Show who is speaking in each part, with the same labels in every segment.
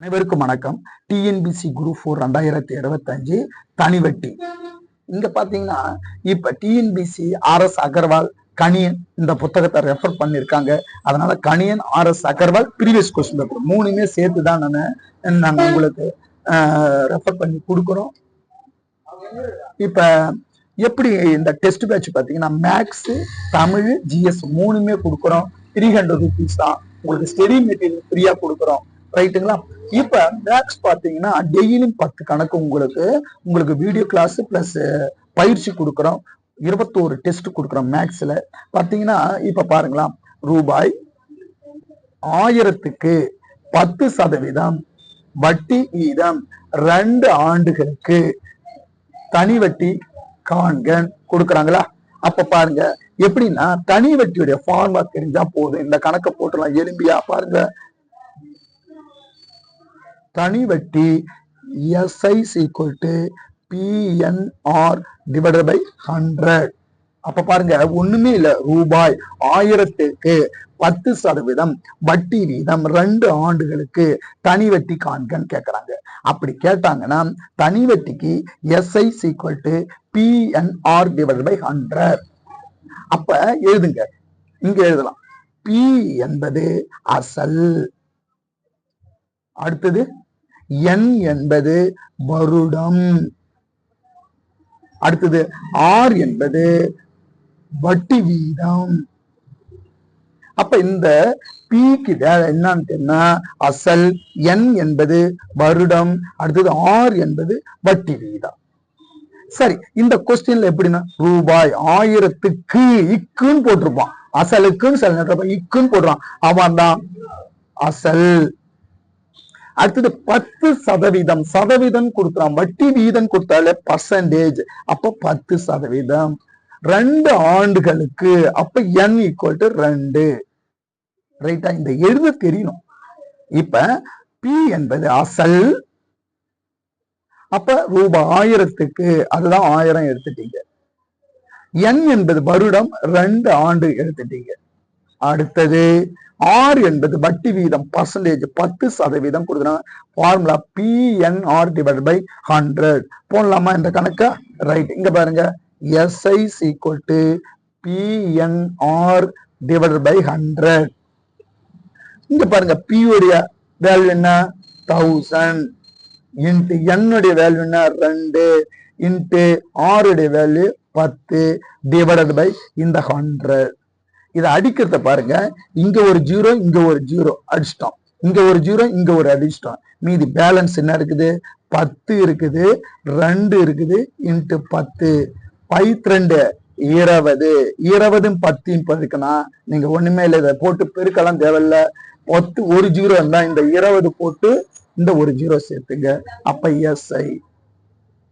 Speaker 1: அனைவருக்கும் வணக்கம். TNPSC group 4 2025 தனிவட்டி. இங்க பாத்தீங்கன்னா இப்ப டிஎன்பிசி RS அகர்வால் கணியன் இந்த புத்தகத்தை ரெஃபர் பண்ணிருக்காங்க. அதனால Kaniyan RS Agarwal previous question paper மூணுமே சேர்த்துதான் நாங்க உங்களுக்கு ரெஃபர் பண்ணி கொடுக்குறோம். இப்ப எப்படி இந்த டெஸ்ட் பேட்ச் பாத்தீங்கன்னா மேக்ஸ், தமிழ், GS மூணுமே கொடுக்குறோம். 300 rupees தான். உங்களுக்கு ஸ்டடி மெட்டீரியல் ஃப்ரீயா கொடுக்குறோம். ரைட்டுங்களா? இப்ப மேக்ஸ் பாத்தீங்கன்னா டெய்லியும் 10 கணக்கு உங்களுக்கு வீடியோ கிளாஸ் பிளஸ் பயிற்சி கொடுக்குறோம். 21 டெஸ்ட் கொடுக்குறோம். மேக்ஸ்ல பாத்தீங்கன்னா இப்ப பாருங்களா, ரூபாய் 1000க்கு 10% வட்டி வீதம் 2 ஆண்டுகளுக்கு தனி வட்டி காண்க கொடுக்குறாங்களா? அப்ப பாருங்க எப்படின்னா தனி வட்டியுடைய ஃபார்முலா தெரிஞ்சா போதும். இந்த கணக்கை போட்டுலாம் எலும்பியா பாருங்க. தனி வட்டி SI PNR / 100. அப்ப பாருங்க ஒண்ணுமே இல்ல, ரூபாய் 1000க்கு 10% வட்டி வீதம் 2 ஆண்டுகளுக்கு தனி வட்டி காண்கன்னு கேக்குறாங்க. அப்படி கேட்டாங்கன்னா தனி வட்டிக்கு SI PNR / 100. அப்ப எழுதுங்க, இங்க எழுதலாம். P என்பது அசல், அடுத்தது N என்பது வருடம், அடுத்தது R என்பது வட்டி வீதம். அப்ப இந்த Pக்கு என்னன்னு தெரியுமா? அசல், N என்பது வருடம், அடுத்தது R என்பது வட்டி வீதம். சரி, இந்த கொஸ்டின்ல எப்படின்னா ரூபாய் 1000க்கு இக்குன்னு போட்டிருப்பான். அசலுக்குன்னு சில நேரத்தில் இக்குன்னு போடுறான், அவன் தான் அசல். அடுத்தது 10% சதவீதம் கொடுக்குறான். வட்டி வீதம் கொடுத்தாலே பர்சன்டேஜ், அப்ப 10%. 2 ஆண்டுகளுக்கு, அப்ப N = 2. ரைட்டா? இந்த எழுத தெரியணும். இப்ப P என்பது அசல், அப்ப ரூபாய் 1000க்கு அதுதான் 1000 எடுத்துட்டீங்க. N என்பது வருடம், 2 ஆண்டு எடுத்துட்டீங்க. அடுத்தது R என்பது வட்டி வீதம் பர்சன்டேஜ் 10% கொடுக்குறாங்க. ஃபார்முலா PNR / 100 போடலாமா இந்த கணக்கா? ரைட், இங்க பாருங்க SI PNR / 100. இங்க பாருங்க P உடைய வேல்யூ என்ன? 1000 இன்ட்டு N உடைய வேல்யூ என்ன? 2 இன்ட்டு R உடைய வேல்யூ 10 / இந்த 100. இதை அடிக்கிறத பாருங்க, இங்க ஒரு 0 இங்க ஒரு 0 அடிச்சிட்டோம், இங்க ஒரு 0 இங்க ஒரு அடிச்சிட்டோம். மீதி பேலன்ஸ் என்ன இருக்குது? 10 இருக்குது, 2 இருக்குது இன்ட்டு 10 2 20. 20 10 இருக்குன்னா நீங்க ஒண்ணுமே இல்லை, இதை போட்டு பெருக்கலாம் தேவையில்ல. 10 ஒரு 0 இருந்தா இந்த 20 போட்டு இந்த ஒரு 0 சேர்த்துங்க. அப்ப SI.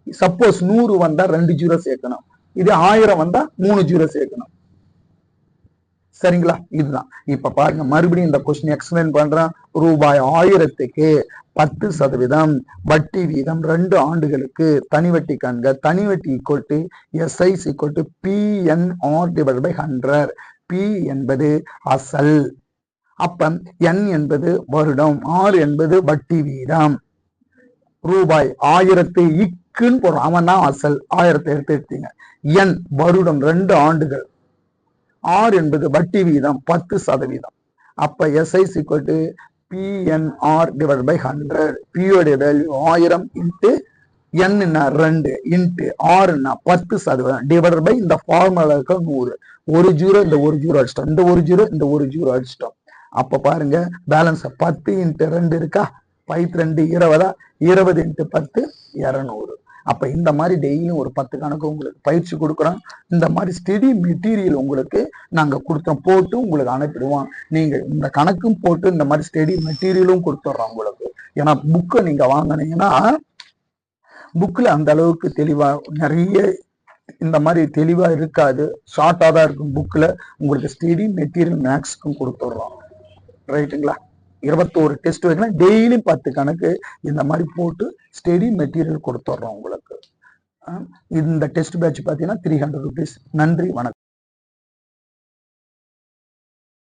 Speaker 1: சப்போஸ் 100 வந்தா 2 0 சேர்க்கணும், இது 1000 வந்தா 3 0 சேர்க்கணும். சரிங்களா? இதுதான். இப்ப பாருங்க மறுபடியும் இந்த கொஸ்டின் எக்ஸ்பிளைன் பண்றேன். ரூபாய் 1000க்கு 10% வட்டி வீதம் 2 ஆண்டுகளுக்கு தனி வட்டி காண்க. தனி வட்டி SI PNR / 100. P என்பது அசல், அப்ப N என்பது வருடம், R என்பது வட்டி வீதம். ரூபாய் 1000 இக்குன்னு போடுறோம், அவன் தான் அசல். 1000 எடுத்தீங்க. N வருடம், 2 ஆண்டுகள். R என்பது வட்டி வீதம் 10%. அப்ப SI PNR / 100. P உடைய value 1000 into N 2 into R 10% / இந்த ஃபார்முலா இருக்க 100. ஒரு 0 இந்த ஒரு 0 அடிச்சிட்டோம், இந்த ஒரு 0 இந்த ஒரு 0 அடிச்சிட்டோம். அப்ப பாருங்க பேலன்ஸ் 10 இன்ட்டு 2 இருக்கா? 2 20. 20 இன்ட்டு 10 200. அப்ப இந்த மாதிரி டெய்லியும் ஒரு 10 கணக்கு உங்களுக்கு பயிற்சி கொடுக்குறோம். இந்த மாதிரி ஸ்டடி மெட்டீரியல் உங்களுக்கு நாங்க கொடுத்தோம், போட்டு உங்களுக்கு அனுப்பிடுவோம். நீங்க இந்த கணக்கும் போட்டு இந்த மாதிரி ஸ்டடி மெட்டீரியலும் கொடுத்துட்றோம் உங்களுக்கு. ஏன்னா புக்கை நீங்க வாங்கினீங்கன்னா புக்ல அந்த அளவுக்கு தெளிவா நிறைய இந்த மாதிரி தெளிவா இருக்காது, ஷார்ட்டா தான் இருக்கும். புக்ல உங்களுக்கு ஸ்டடி மெட்டீரியல் மேக்ஸ்க்கும் கொடுத்துட்றோம். ரைட்டுங்களா? 21 டெஸ்ட் வைக்கலாம், டெய்லி 10 கணக்கு இந்த மாதிரி போட்டு ஸ்டடி மெட்டீரியல் கொடுத்துட்றோம் உங்களுக்கு. இந்த டெஸ்ட் பேட்ச் பார்த்தீங்கன்னா 300 rupees. நன்றி, வணக்கம்.